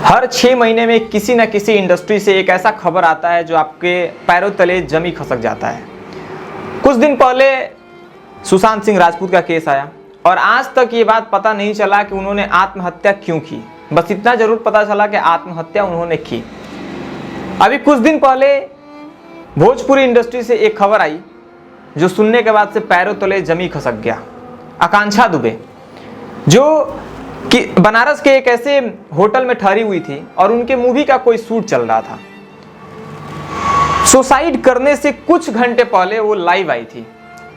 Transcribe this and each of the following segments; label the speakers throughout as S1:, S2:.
S1: हर 6 महीने में किसी न किसी इंडस्ट्री से एक ऐसा खबर आता है जो आपके पैरों तले जमी खसक जाता है। कुछ दिन पहले सुशांत सिंह राजपूत का केस आया और आज तक ये बात पता नहीं चला कि उन्होंने आत्महत्या क्यों की। बस इतना जरूर पता चला कि आत्महत्या उन्होंने की। अभी कुछ दिन पहले भोजपुरी इंडस्ट्री से एक खबर आई जो सुनने के बाद से पैरों तले जमी खसक गया। आकांक्षा दुबे जो कि बनारस के एक ऐसे होटल में ठहरी हुई थी और उनके मूवी का कोई शूट चल रहा था। सुसाइड करने से कुछ घंटे पहले वो लाइव आई थी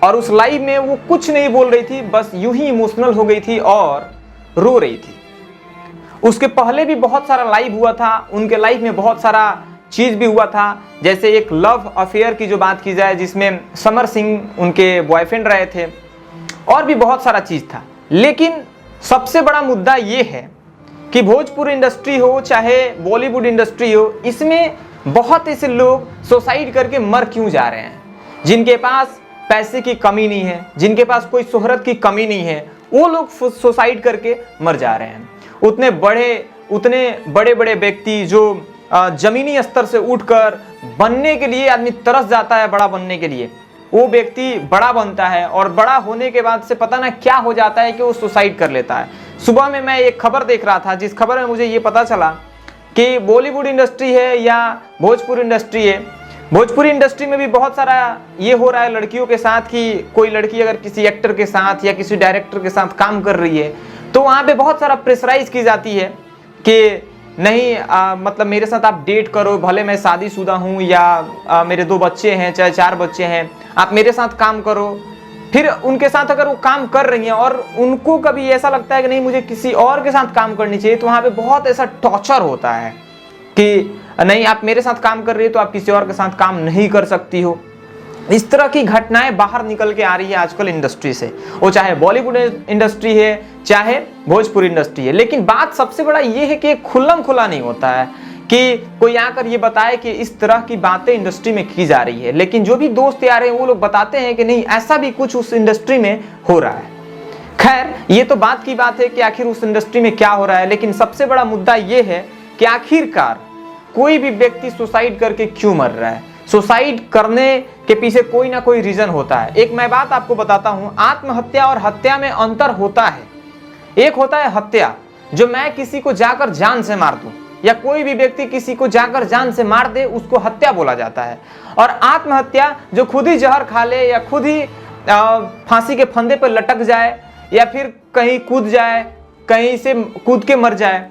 S1: और उस लाइव में वो कुछ नहीं बोल रही थी, बस यूं ही इमोशनल हो गई थी और रो रही थी। उसके पहले भी बहुत सारा लाइव हुआ था, उनके लाइफ में बहुत सारा चीज भी हुआ था। जैसे एक लव अफेयर की जो बात की जाए जिसमें समर सिंह उनके बॉयफ्रेंड रहे थे और भी बहुत सारा चीज था। लेकिन सबसे बड़ा मुद्दा ये है कि भोजपुरी इंडस्ट्री हो चाहे बॉलीवुड इंडस्ट्री हो, इसमें बहुत ऐसे लोग सुसाइड करके मर क्यों जा रहे हैं। जिनके पास पैसे की कमी नहीं है, जिनके पास कोई शोहरत की कमी नहीं है, वो लोग सुसाइड करके मर जा रहे हैं। उतने बड़े बड़े व्यक्ति जो जमीनी स्तर से उठकर बनने के लिए आदमी तरस जाता है, बड़ा बनने के लिए, वो व्यक्ति बड़ा बनता है और बड़ा होने के बाद से पता ना क्या हो जाता है कि वो सुसाइड कर लेता है। सुबह में मैं एक खबर देख रहा था जिस खबर में मुझे ये पता चला कि बॉलीवुड इंडस्ट्री है या भोजपुरी इंडस्ट्री है, भोजपुरी इंडस्ट्री में भी बहुत सारा ये हो रहा है लड़कियों के साथ कि कोई लड़की अगर किसी एक्टर के साथ या किसी डायरेक्टर के साथ काम कर रही है तो वहाँ पे बहुत सारा प्रेशराइज की जाती है कि नहीं मतलब मेरे साथ आप डेट करो, भले मैं शादीशुदा हूँ या मेरे 2 बच्चे हैं चाहे 4 बच्चे हैं, आप मेरे साथ काम करो। फिर उनके साथ अगर वो काम कर रही हैं और उनको कभी ऐसा लगता है कि नहीं मुझे किसी और के साथ काम करनी चाहिए, तो वहाँ पे बहुत ऐसा टॉर्चर होता है कि नहीं आप मेरे साथ काम कर रही है तो आप किसी और के साथ काम नहीं कर सकती हो। इस तरह की घटनाएं बाहर निकल के आ रही है आजकल इंडस्ट्री से, वो चाहे बॉलीवुड इंडस्ट्री है चाहे भोजपुरी इंडस्ट्री है। लेकिन बात सबसे बड़ा ये है कि खुल्लम खुला नहीं होता है कि कोई आकर ये बताए कि इस तरह की बातें इंडस्ट्री में की जा रही है। लेकिन जो भी दोस्त यार हैं वो लोग बताते हैं कि नहीं ऐसा भी कुछ उस इंडस्ट्री में हो रहा है। खैर ये तो बात की बात है कि आखिर उस इंडस्ट्री में क्या हो रहा है, लेकिन सबसे बड़ा मुद्दा ये है कि आखिरकार कोई भी व्यक्ति सुसाइड करके क्यों मर रहा है। सुसाइड करने के पीछे कोई ना कोई रीजन होता है। एक मैं बात आपको बताता हूं, आत्महत्या और हत्या में अंतर होता है। एक होता है हत्या, जो मैं किसी को जाकर जान से मार दूं या कोई भी व्यक्ति किसी को जाकर जान से मार दे, उसको हत्या बोला जाता है। और आत्महत्या जो खुद ही जहर खा ले या खुद ही फांसी के फंदे पर लटक जाए या फिर कहीं कूद जाए, कहीं से कूद के मर जाए,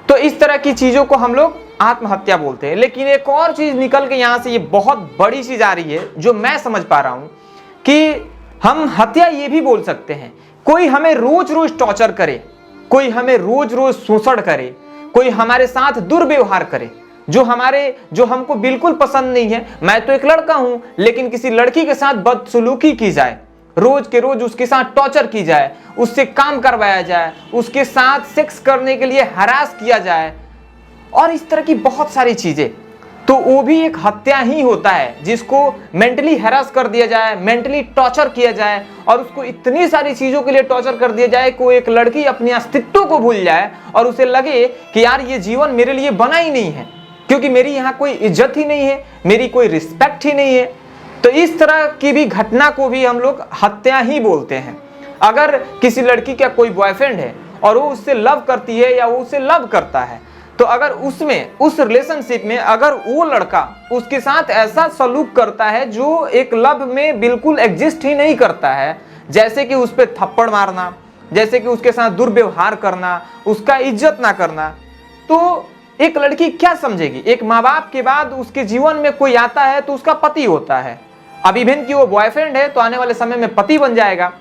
S1: तो इस तरह की चीजों को हम लोग आत्महत्या बोलते हैं। लेकिन एक और चीज निकल के यहां से ये बहुत बड़ी चीज आ रही है जो मैं समझ पा रहा हूं कि हम हत्या ये भी बोल सकते हैं। कोई हमें रोज रोज टॉर्चर करे, कोई हमें रोज रोज शोषण करे, कोई हमारे साथ दुर्व्यवहार करे जो हमको बिल्कुल पसंद नहीं है। मैं तो एक लड़का हूं लेकिन किसी लड़की के साथ बदसलूकी की जाए, रोज के रोज उसके साथ टॉर्चर की जाए, उससे काम करवाया जाए, उसके साथ सेक्स करने के लिए हरास किया जाए और इस तरह की बहुत सारी चीजें, तो वो भी एक हत्या ही होता है। जिसको मेंटली हैरास कर दिया जाए, मेंटली टॉर्चर किया जाए और उसको इतनी सारी चीजों के लिए टॉर्चर कर दिया जाए कि वो एक लड़की अपने अस्तित्व को भूल जाए और उसे लगे कि यार ये जीवन मेरे लिए बना ही नहीं है, क्योंकि मेरी यहाँ कोई इज्जत ही नहीं है, मेरी कोई रिस्पेक्ट ही नहीं है। तो इस तरह की भी घटना को भी हम लोग हत्या ही बोलते हैं। अगर किसी लड़की का कोई बॉयफ्रेंड है और वो उससे लव करती है या वो उसे लव करता है, तो अगर उसमें उस रिलेशनशिप में अगर वो लड़का उसके साथ ऐसा सलूक करता है जो एक लव में बिल्कुल एग्जिस्ट ही नहीं करता है, जैसे कि उस पर थप्पड़ मारना, जैसे कि उसके साथ दुर्व्यवहार करना, उसका इज्जत ना करना, तो एक लड़की क्या समझेगी। एक माँ बाप के बाद उसके जीवन में कोई आता है तो उसका पति होता है। अब इवन की वो बॉयफ्रेंड है तो आने वाले समय में पति बन जाएगा।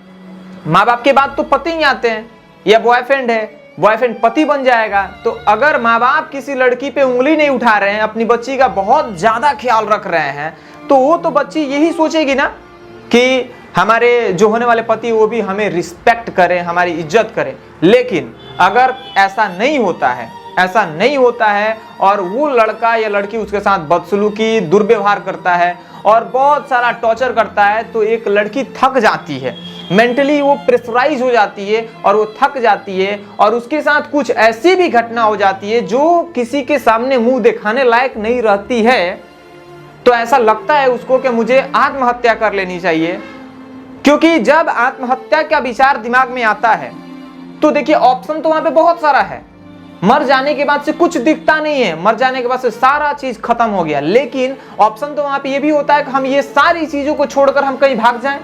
S1: माँ बाप के बाद तो पति ही आते हैं, या बॉयफ्रेंड है, बॉयफ्रेंड पति बन जाएगा। तो अगर माँ बाप किसी लड़की पे उंगली नहीं उठा रहे हैं, अपनी बच्ची का बहुत ज्यादा ख्याल रख रहे हैं, तो वो तो बच्ची यही सोचेगी ना कि हमारे जो होने वाले पति वो भी हमें रिस्पेक्ट करें, हमारी इज्जत करें। लेकिन अगर ऐसा नहीं होता है और वो लड़का या लड़की उसके साथ बदसलूकी, दुर्व्यवहार करता है और बहुत सारा टॉर्चर करता है, तो एक लड़की थक जाती है। मेंटली वो प्रेशराइज हो जाती है और वो थक जाती है, और उसके साथ कुछ ऐसी भी घटना हो जाती है जो किसी के सामने मुंह दिखाने लायक नहीं रहती है, तो ऐसा लगता है उसको कि मुझे आत्महत्या कर लेनी चाहिए। क्योंकि जब आत्महत्या का विचार दिमाग में आता है तो देखिए ऑप्शन तो वहां पे बहुत सारा है। मर जाने के बाद से कुछ दिखता नहीं है, मर जाने के बाद से सारा चीज खत्म हो गया, लेकिन ऑप्शन तो वहां पे ये भी होता है कि हम ये सारी चीजों को छोड़कर हम कहीं भाग जाएं।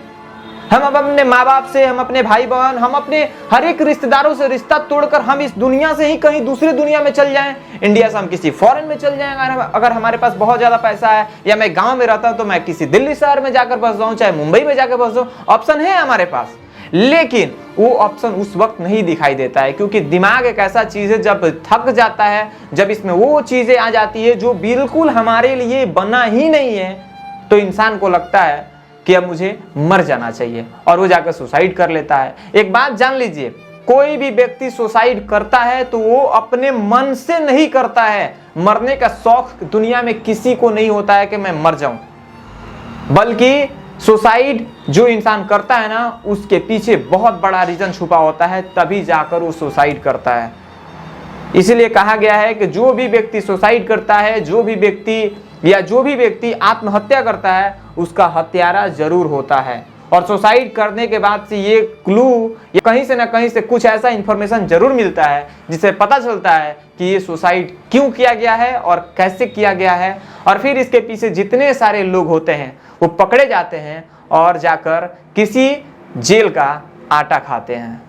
S1: हम अब अपने माँ बाप से, हम अपने भाई बहन, हम अपने हर एक रिश्तेदारों से रिश्ता तोड़कर हम इस दुनिया से ही कहीं दूसरी दुनिया में चल जाएं। इंडिया से हम किसी फॉरेन में चल जाएंगे अगर हमारे पास बहुत ज्यादा पैसा है, या मैं गांव में रहता हूं तो मैं किसी दिल्ली शहर में जाकर बस जाऊं, चाहे मुंबई में जाकर बस जाऊं। ऑप्शन है हमारे पास, लेकिन वो ऑप्शन उस वक्त नहीं दिखाई देता है, क्योंकि दिमाग एक ऐसा चीज है, जब थक जाता है, जब इसमें वो चीजें आ जाती है जो बिल्कुल हमारे लिए बना ही नहीं है, तो इंसान को लगता है कि अब मुझे मर जाना चाहिए और वो जाकर सुसाइड कर लेता है। एक बात जान लीजिए, कोई भी व्यक्ति सुसाइड करता है तो वो अपने मन से नहीं करता है। मरने का शौक दुनिया में किसी को नहीं होता है कि मैं मर जाऊं, बल्कि सुसाइड जो इंसान करता है ना, उसके पीछे बहुत बड़ा रीजन छुपा होता है, तभी जाकर वो सुसाइड करता है। इसलिए कहा गया है कि जो भी व्यक्ति सुसाइड करता है, जो भी व्यक्ति आत्महत्या करता है, उसका हत्यारा जरूर होता है। और सुसाइड करने के बाद से ये क्लू, ये कहीं से ना कहीं से कुछ ऐसा इंफॉर्मेशन जरूर मिलता है जिससे पता चलता है कि ये सुसाइड क्यों किया गया है और कैसे किया गया है। और फिर इसके पीछे जितने सारे लोग होते हैं वो पकड़े जाते हैं और जाकर किसी जेल का आटा खाते हैं।